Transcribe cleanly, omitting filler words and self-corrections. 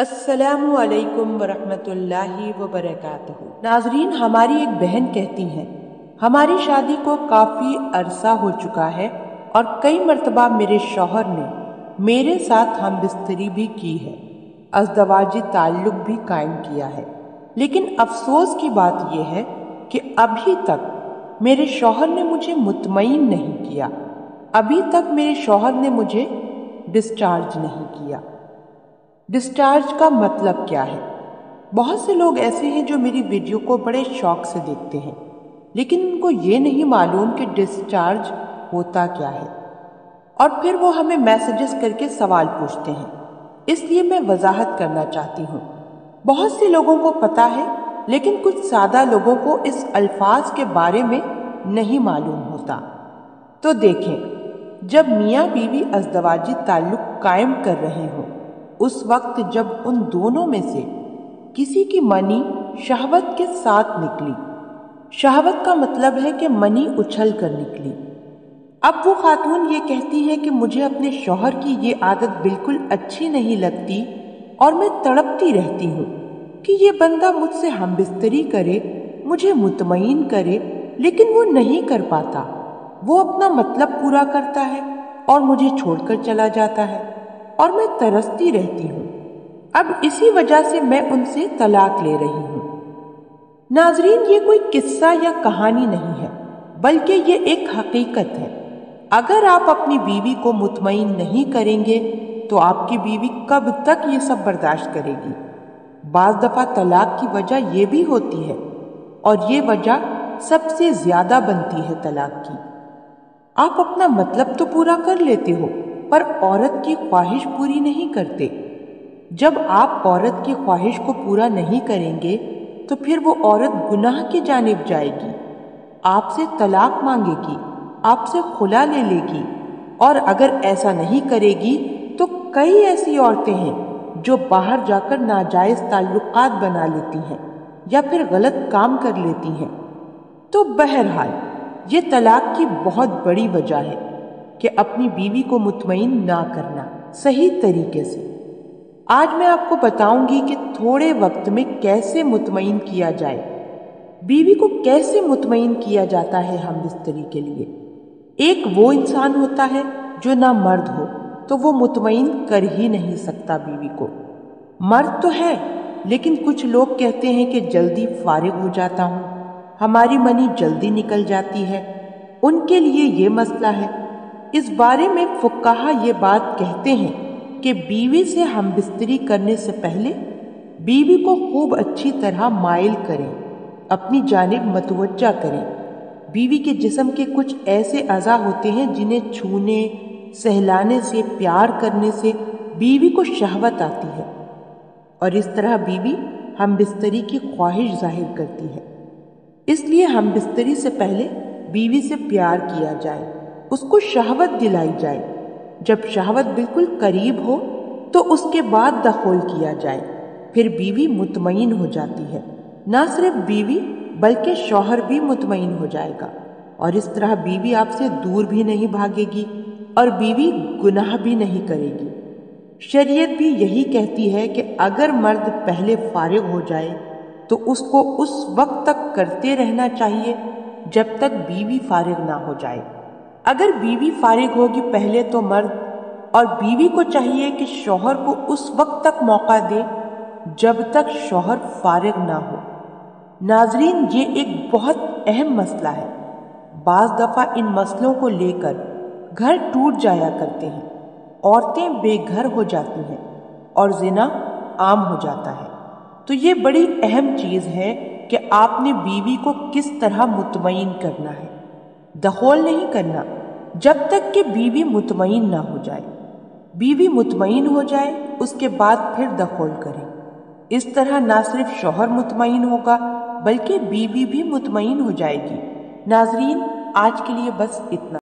अस्सलामु अलैकुम वरहमतुल्लाहि वबरकातुहू। नाजरीन, हमारी एक बहन कहती हैं, हमारी शादी को काफ़ी अरसा हो चुका है और कई मर्तबा मेरे शौहर ने मेरे साथ हम बिस्तरी भी की है, अज़दवाजी ताल्लुक भी कायम किया है। लेकिन अफसोस की बात यह है कि अभी तक मेरे शौहर ने मुझे मुतमईन नहीं किया, अभी तक मेरे शौहर ने मुझे डिस्चार्ज नहीं किया। डिस्चार्ज का मतलब क्या है? बहुत से लोग ऐसे हैं जो मेरी वीडियो को बड़े शौक से देखते हैं, लेकिन उनको ये नहीं मालूम कि डिस्चार्ज होता क्या है, और फिर वो हमें मैसेजेस करके सवाल पूछते हैं। इसलिए मैं वजाहत करना चाहती हूँ। बहुत से लोगों को पता है, लेकिन कुछ सादा लोगों को इस अल्फाज के बारे में नहीं मालूम होता। तो देखें, जब मियाँ बीवी अज़दवाजी ताल्लुक कायम कर रहे हों, उस वक्त जब उन दोनों में से किसी की मनी शहवत के साथ निकली, शहवत का मतलब है कि मनी उछल कर निकली। अब वो खातून ये कहती है कि मुझे अपने शौहर की ये आदत बिल्कुल अच्छी नहीं लगती और मैं तड़पती रहती हूँ कि ये बंदा मुझसे हमबिस्तरी करे, मुझे मुतमईन करे, लेकिन वो नहीं कर पाता। वो अपना मतलब पूरा करता है और मुझे छोड़कर चला जाता है और मैं तरसती रहती हूँ। अब इसी वजह से मैं उनसे तलाक ले रही हूँ। नाजरीन, ये कोई किस्सा या कहानी नहीं है, बल्कि ये एक हकीकत है। अगर आप अपनी बीवी को मुतमईन नहीं करेंगे तो आपकी बीवी कब तक ये सब बर्दाश्त करेगी? बाज़ दफ़ा तलाक की वजह ये भी होती है, और ये वजह सबसे ज्यादा बनती है तलाक की। आप अपना मतलब तो पूरा कर लेते हो, पर औरत की ख्वाहिश पूरी नहीं करते। जब आप औरत की ख्वाहिश को पूरा नहीं करेंगे तो फिर वो औरत गुनाह की जानिब जाएगी, आपसे तलाक मांगेगी, आपसे खुला ले लेगी। और अगर ऐसा नहीं करेगी तो कई ऐसी औरतें हैं जो बाहर जाकर नाजायज ताल्लुकात बना लेती हैं या फिर गलत काम कर लेती हैं। तो बहरहाल ये तलाक की बहुत बड़ी वजह है कि अपनी बीवी को मुतमईन ना करना सही तरीके से। आज मैं आपको बताऊंगी कि थोड़े वक्त में कैसे मुतमईन किया जाए, बीवी को कैसे मुतमईन किया जाता है हमबिस्तरी के लिए। एक वो इंसान होता है जो ना मर्द हो तो वो मुतमईन कर ही नहीं सकता बीवी को। मर्द तो है, लेकिन कुछ लोग कहते हैं कि जल्दी फारिग हो जाता हूँ, हमारी मनी जल्दी निकल जाती है, उनके लिए ये मसला है। इस बारे में फुक्काहा ये बात कहते हैं कि बीवी से हमबिस्तरी करने से पहले बीवी को खूब अच्छी तरह माइल करें, अपनी जानिब मतवज्जा करें। बीवी के जिस्म के कुछ ऐसे अज़ा होते हैं जिन्हें छूने, सहलाने से, प्यार करने से बीवी को शहवत आती है, और इस तरह बीवी हमबिस्तरी की ख्वाहिश जाहिर करती है। इसलिए हमबिस्तरी से पहले बीवी से प्यार किया जाए, उसको शहवत दिलाई जाए। जब शहवत बिल्कुल करीब हो तो उसके बाद दखोल किया जाए, फिर बीवी मुतमईन हो जाती है। ना सिर्फ बीवी बल्कि शौहर भी मुतमईन हो जाएगा, और इस तरह बीवी आपसे दूर भी नहीं भागेगी और बीवी गुनाह भी नहीं करेगी। शरीयत भी यही कहती है कि अगर मर्द पहले फारिग हो जाए तो उसको उस वक्त तक करते रहना चाहिए जब तक बीवी फारिग ना हो जाए। अगर बीवी फारिग होगी पहले तो मर्द, और बीवी को चाहिए कि शौहर को उस वक्त तक मौका दे जब तक शौहर फारिग ना हो। नाजरीन, ये एक बहुत अहम मसला है। बाज़ दफ़ा इन मसलों को लेकर घर टूट जाया करते हैं, औरतें बेघर हो जाती हैं और ज़िना आम हो जाता है। तो ये बड़ी अहम चीज़ है कि आपने बीवी को किस तरह मुतमईन करना है। दखोल नहीं करना जब तक कि बीवी मुतमईन ना हो जाए। बीवी मुतमईन हो जाए उसके बाद फिर दखोल करें। इस तरह ना सिर्फ शौहर मुतमईन होगा बल्कि बीवी भी मुतमईन हो जाएगी। नाजरीन, आज के लिए बस इतना।